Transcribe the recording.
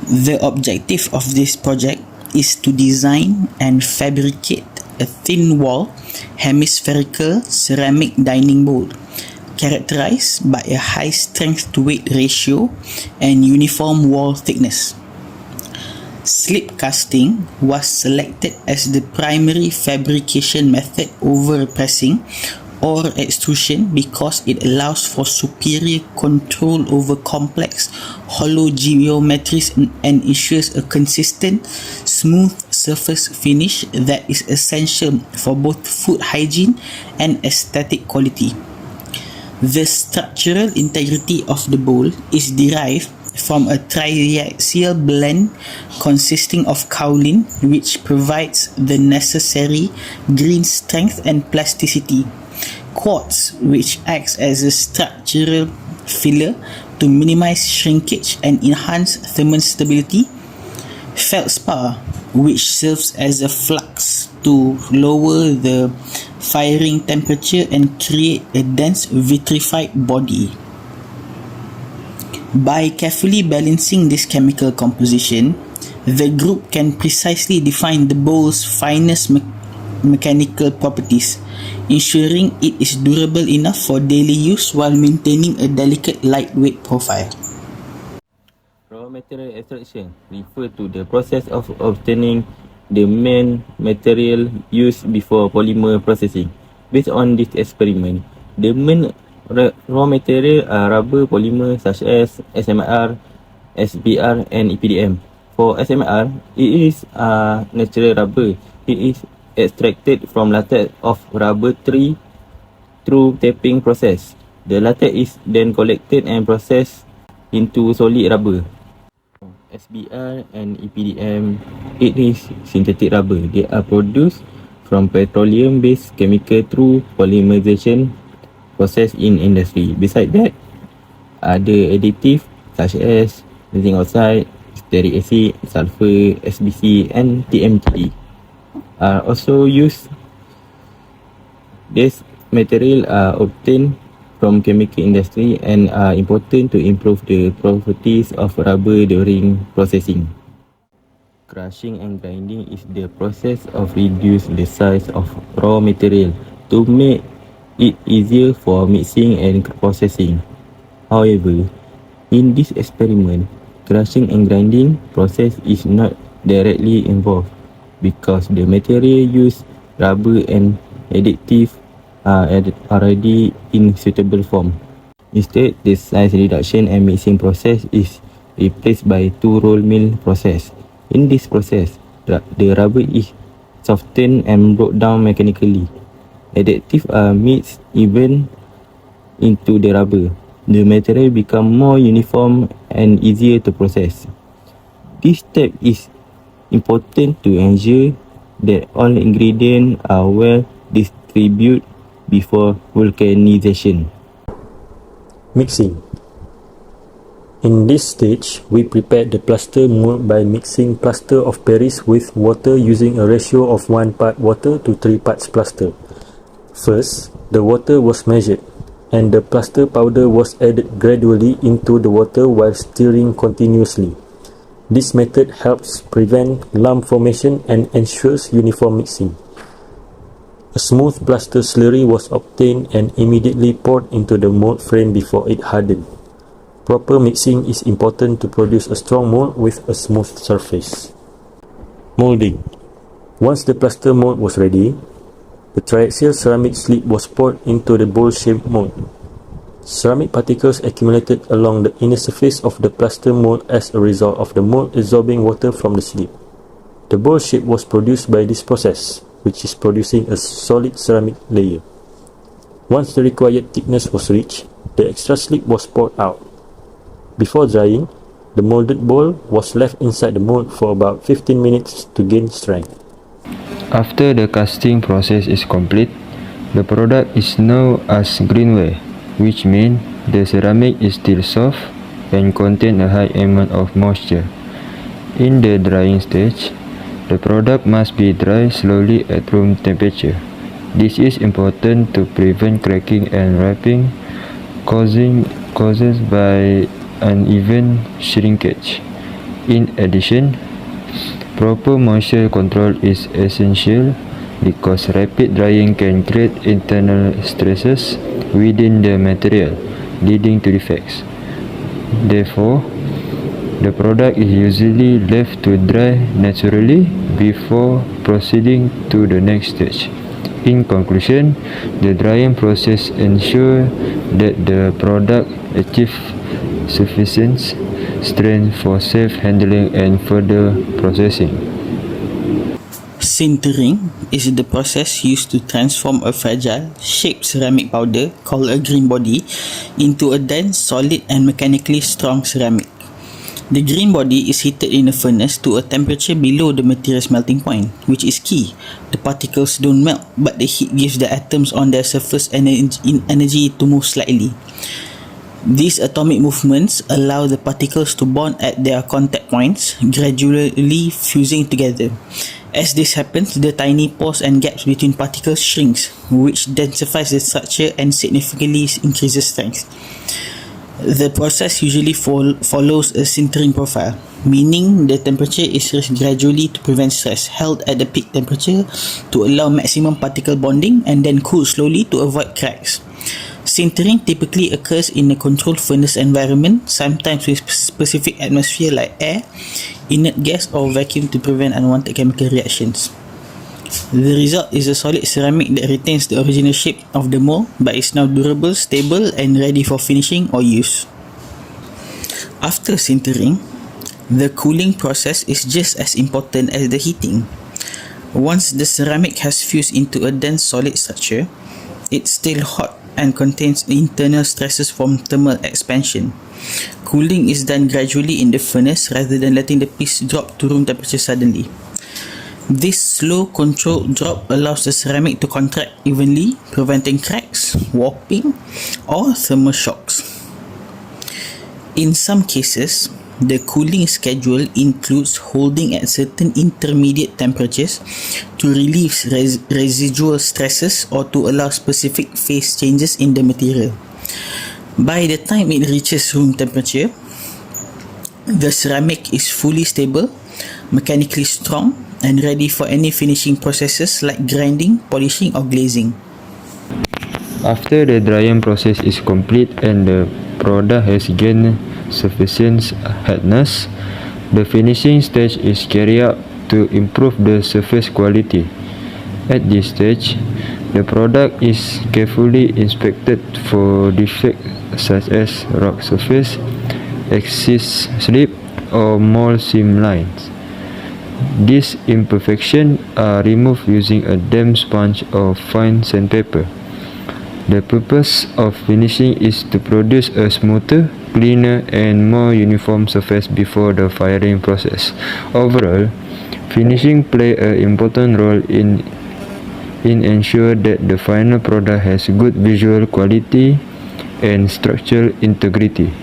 The objective of this project is to design and fabricate a thin wall hemispherical ceramic dining bowl characterized by a high strength to weight ratio and uniform wall thickness. Slip casting was selected as the primary fabrication method over pressing or extrusion because it allows for superior control over complex hollow geometries and ensures a consistent, smooth surface finish that is essential for both food hygiene and aesthetic quality. The structural integrity of the bowl is derived from a triaxial blend consisting of kaolin, which provides the necessary green strength and plasticity, quartz, which acts as a structural filler to minimize shrinkage and enhance thermal stability, feldspar, which serves as a flux to lower the firing temperature and create a dense vitrified body. By carefully balancing this chemical composition, the group can precisely define the bowl's finest mechanical properties, ensuring it is durable enough for daily use while maintaining a delicate lightweight profile. Raw material extraction refers to the process of obtaining the main material used before polymer processing. Based on this experiment, the main raw material are rubber polymer such as SMR, SBR and EPDM. For SMR, it is natural rubber. It is extracted from latex of rubber tree through tapping process. The latex is then collected and processed into solid rubber. SBR and EPDM, it is synthetic rubber. They are produced from petroleum-based chemical through polymerization process in industry. Besides that, other additives such as zinc oxide, stearic acid, sulfur, SBC and TMTD are also used. These materials are obtained from chemical industry and are important to improve the properties of rubber during processing. Crushing and grinding is the process of reduce the size of raw material to make it easier for mixing and processing. However, in this experiment, crushing and grinding process is not directly involved because the material used, rubber and additive, are already in suitable form. Instead, the size reduction and mixing process is replaced by two roll mill process. In this process, the rubber is softened and broken down mechanically. Additives are mixed even into the rubber. The material becomes more uniform and easier to process. This step is important to ensure that all ingredients are well distributed before vulcanization. Mixing. In this stage, we prepared the plaster mold by mixing plaster of Paris with water using a ratio of 1 part water to 3 parts plaster. First, the water was measured, and the plaster powder was added gradually into the water while stirring continuously. This method helps prevent lump formation and ensures uniform mixing. A smooth plaster slurry was obtained and immediately poured into the mold frame before it hardened. Proper mixing is important to produce a strong mold with a smooth surface. Molding. Once the plaster mold was ready, the triaxial ceramic slip was poured into the bowl-shaped mold. Ceramic particles accumulated along the inner surface of the plaster mold as a result of the mold absorbing water from the slip. The bowl shape was produced by this process, which is producing a solid ceramic layer. Once the required thickness was reached, the extra slip was poured out. Before drying, the molded bowl was left inside the mold for about 15 minutes to gain strength. After the casting process is complete, the product is known as greenware, which means the ceramic is still soft and contains a high amount of moisture. In the drying stage, the product must be dried slowly at room temperature. This is important to prevent cracking and ripping caused by uneven shrinkage. In addition, proper moisture control is essential because rapid drying can create internal stresses within the material, leading to defects. Therefore, the product is usually left to dry naturally before proceeding to the next stage. In conclusion, the drying process ensures that the product achieves sufficient strength for safe handling and further processing. Sintering is the process used to transform a fragile, shaped ceramic powder called a green body into a dense, solid and mechanically strong ceramic. The green body is heated in a furnace to a temperature below the material's melting point, which is key. The particles don't melt, but the heat gives the atoms on their surface energy to move slightly. These atomic movements allow the particles to bond at their contact points, gradually fusing together. As this happens, the tiny pores and gaps between particles shrinks, which densifies the structure and significantly increases strength. The process usually follows a sintering profile, meaning the temperature is raised gradually to prevent stress, held at the peak temperature to allow maximum particle bonding, and then cooled slowly to avoid cracks. Sintering typically occurs in a controlled furnace environment, sometimes with specific atmosphere like air, inert gas or vacuum to prevent unwanted chemical reactions. The result is a solid ceramic that retains the original shape of the mold but is now durable, stable and ready for finishing or use. After sintering, the cooling process is just as important as the heating. Once the ceramic has fused into a dense solid structure, it's still hot and contains internal stresses from thermal expansion. Cooling is done gradually in the furnace rather than letting the piece drop to room temperature suddenly. This slow controlled drop allows the ceramic to contract evenly, preventing cracks, warping, or thermal shocks. In some cases, the cooling schedule includes holding at certain intermediate temperatures to relieve residual stresses or to allow specific phase changes in the material. By the time it reaches room temperature, the ceramic is fully stable, mechanically strong, and ready for any finishing processes like grinding, polishing, or glazing. After the drying process is complete and the product has gained sufficient hardness, the finishing stage is carried out to improve the surface quality. At this stage, the product is carefully inspected for defects such as rock surface, excess slip, or mold seam lines. These imperfections are removed using a damp sponge or fine sandpaper. The purpose of finishing is to produce a smoother, cleaner and more uniform surface before the firing process. Overall, finishing plays an important role in ensure that the final product has good visual quality and structural integrity.